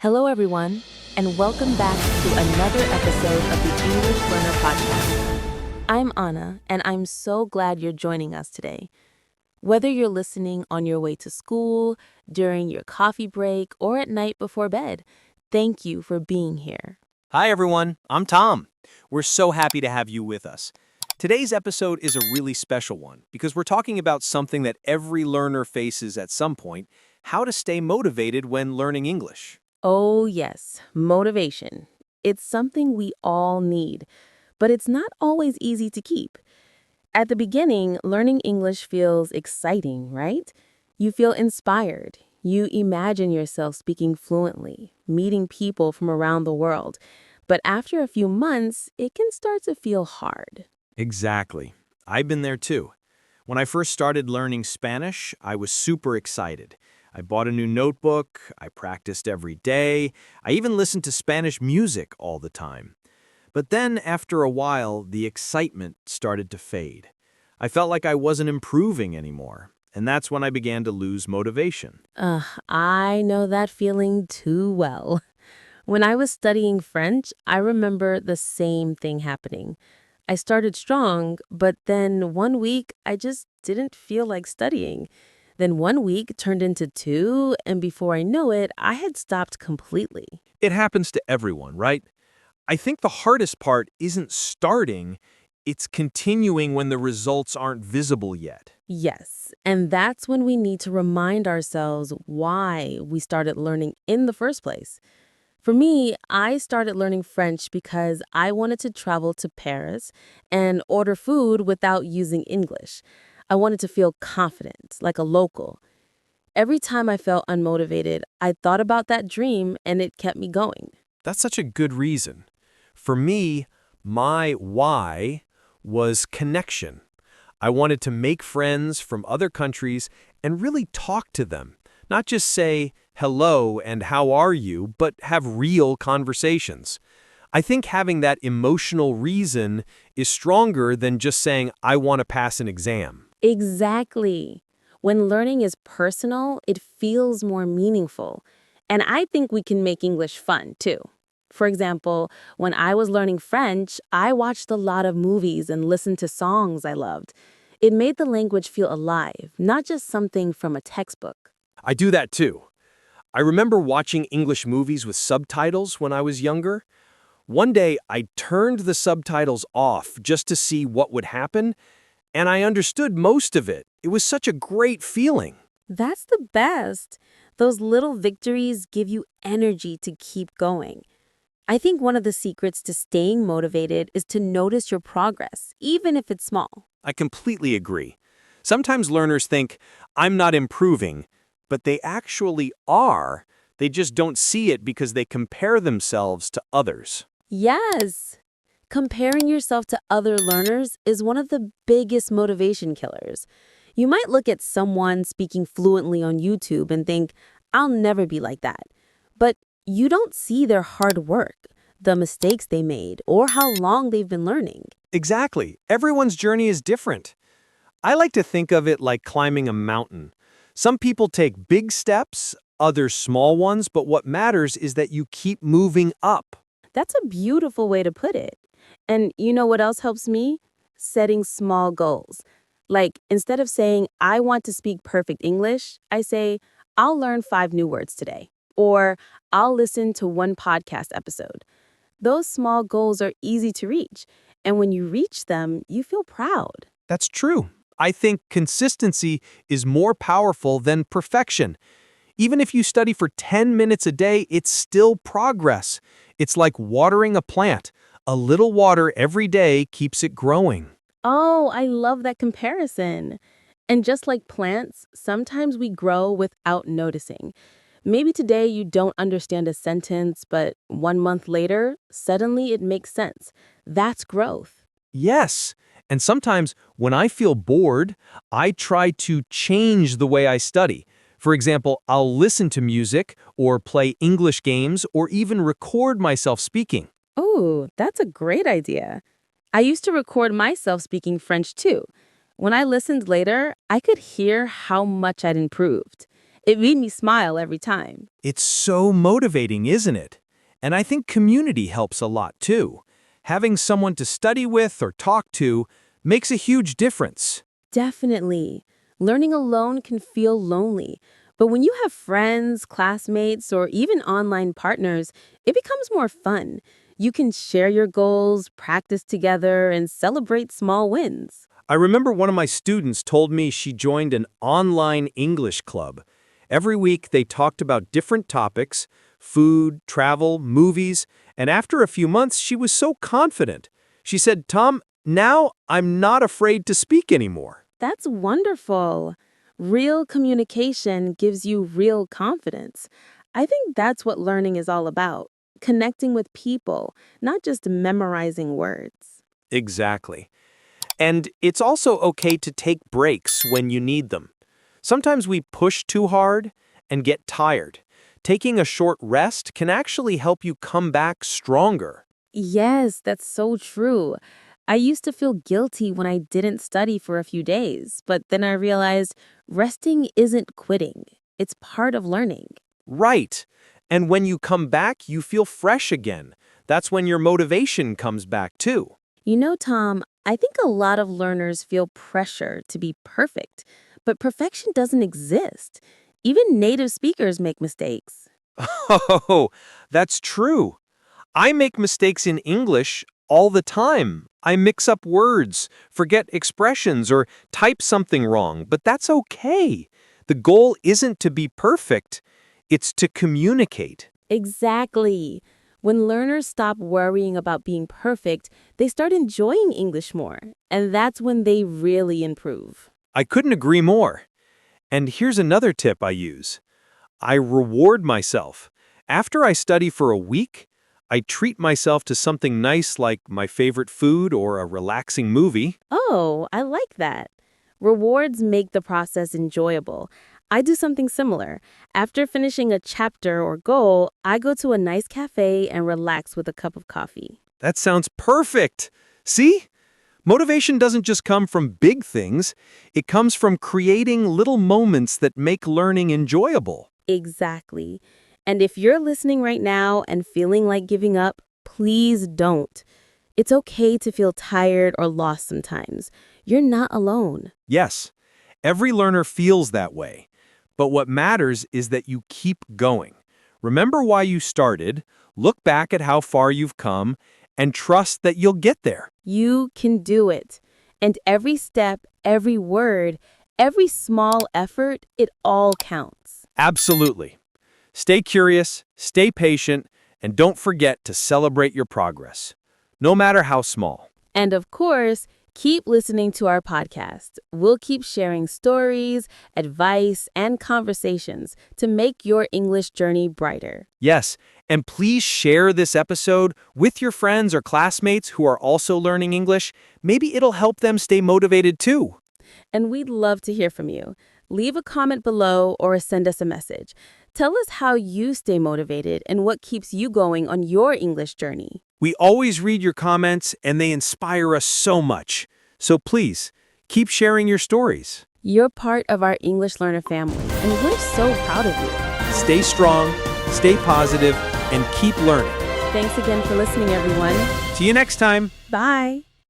Hello, everyone, and welcome back to another episode of the English Learner Podcast. I'm Anna, and I'm so glad you're joining us today. Whether you're listening on your way to school, during your coffee break, or at night before bed, thank you for being here. Hi, everyone. I'm Tom. We're so happy to have you with us. Today's episode is a really special one because we're talking about something that every learner faces at some point: how to stay motivated when learning English. Oh, yes, motivation. It's something we all need, but it's not always easy to keep. At the beginning, learning English feels exciting, right? You feel inspired. You imagine yourself speaking fluently, meeting people from around the world. But after a few months, it can start to feel hard. Exactly. I've been there too. When I first started learning Spanish, I was super excited. I bought a new notebook, I practiced every day, I even listened to Spanish music all the time. But then, after a while, the excitement started to fade. I felt like I wasn't improving anymore, and that's when I began to lose motivation. I know that feeling too well. When I was studying French, I remember the same thing happening. I started strong, but then one week I just didn't feel like studying. Then one week turned into two, and before I know it, I had stopped completely. It happens to everyone, right? I think the hardest part isn't starting, it's continuing when the results aren't visible yet. Yes, and that's when we need to remind ourselves why we started learning in the first place. For me, I started learning French because I wanted to travel to Paris and order food without using English. I wanted to feel confident, like a local. Every time I felt unmotivated, I thought about that dream and it kept me going. That's such a good reason. For me, my why was connection. I wanted to make friends from other countries and really talk to them, not just say hello and how are you, but have real conversations. I think having that emotional reason is stronger than just saying, I want to pass an exam. Exactly. When learning is personal, it feels more meaningful. And I think we can make English fun, too. For example, when I was learning French, I watched a lot of movies and listened to songs I loved. It made the language feel alive, not just something from a textbook. I do that too. I remember watching English movies with subtitles when I was younger. One day, I turned the subtitles off just to see what would happen, and I understood most of it. It was such a great feeling. That's the best. Those little victories give you energy to keep going. I think one of the secrets to staying motivated is to notice your progress, even if it's small. I completely agree. Sometimes learners think, I'm not improving, but they actually are. They just don't see it because they compare themselves to others. Yes. Comparing yourself to other learners is one of the biggest motivation killers. You might look at someone speaking fluently on YouTube and think, I'll never be like that. But you don't see their hard work, the mistakes they made, or how long they've been learning. Exactly. Everyone's journey is different. I like to think of it like climbing a mountain. Some people take big steps, others small ones, but what matters is that you keep moving up. That's a beautiful way to put it. And you know what else helps me? Setting small goals. Like, instead of saying, I want to speak perfect English, I say, I'll learn 5 new words today. Or I'll listen to one podcast episode. Those small goals are easy to reach. And when you reach them, you feel proud. That's true. I think consistency is more powerful than perfection. Even if you study for 10 minutes a day, it's still progress. It's like watering a plant. A little water every day keeps it growing. Oh, I love that comparison. And just like plants, sometimes we grow without noticing. Maybe today you don't understand a sentence, but 1 month later, suddenly it makes sense. That's growth. Yes, and sometimes when I feel bored, I try to change the way I study. For example, I'll listen to music or play English games or even record myself speaking. Oh, that's a great idea. I used to record myself speaking French too. When I listened later, I could hear how much I'd improved. It made me smile every time. It's so motivating, isn't it? And I think community helps a lot too. Having someone to study with or talk to makes a huge difference. Definitely. Learning alone can feel lonely, but when you have friends, classmates, or even online partners, it becomes more fun. You can share your goals, practice together, and celebrate small wins. I remember one of my students told me she joined an online English club. Every week they talked about different topics, food, travel, movies, and after a few months she was so confident. She said, "Tom, now I'm not afraid to speak anymore." That's wonderful. Real communication gives you real confidence. I think that's what learning is all about, connecting with people, not just memorizing words. Exactly. And it's also okay to take breaks when you need them. Sometimes we push too hard and get tired. Taking a short rest can actually help you come back stronger. Yes, that's so true. I used to feel guilty when I didn't study for a few days, but then I realized resting isn't quitting. It's part of learning. Right. And when you come back, you feel fresh again. That's when your motivation comes back too. You know, Tom, I think a lot of learners feel pressure to be perfect, but perfection doesn't exist. Even native speakers make mistakes. Oh, that's true. I make mistakes in English all the time. I mix up words, forget expressions, or type something wrong, but that's okay. The goal isn't to be perfect, it's to communicate. Exactly. When learners stop worrying about being perfect, they start enjoying English more, and that's when they really improve. I couldn't agree more. And here's another tip I use. I reward myself. After I study for a week, I treat myself to something nice like my favorite food or a relaxing movie. Oh, I like that. Rewards make the process enjoyable. I do something similar. After finishing a chapter or goal, I go to a nice cafe and relax with a cup of coffee. That sounds perfect. See? Motivation doesn't just come from big things, it comes from creating little moments that make learning enjoyable. Exactly. And if you're listening right now and feeling like giving up, please don't. It's okay to feel tired or lost sometimes. You're not alone. Yes, every learner feels that way. But what matters is that you keep going. Remember why you started, look back at how far you've come, and trust that you'll get there. You can do it. And every step, every word, every small effort, it all counts. Absolutely. Stay curious, stay patient, and don't forget to celebrate your progress, no matter how small. And of course, keep listening to our podcast. We'll keep sharing stories, advice, and conversations to make your English journey brighter. Yes, and please share this episode with your friends or classmates who are also learning English. Maybe it'll help them stay motivated too. And we'd love to hear from you. Leave a comment below or send us a message. Tell us how you stay motivated and what keeps you going on your English journey. We always read your comments and they inspire us so much. So please, keep sharing your stories. You're part of our English Learner family, and we're so proud of you. Stay strong, stay positive, and keep learning. Thanks again for listening, everyone. See you next time. Bye.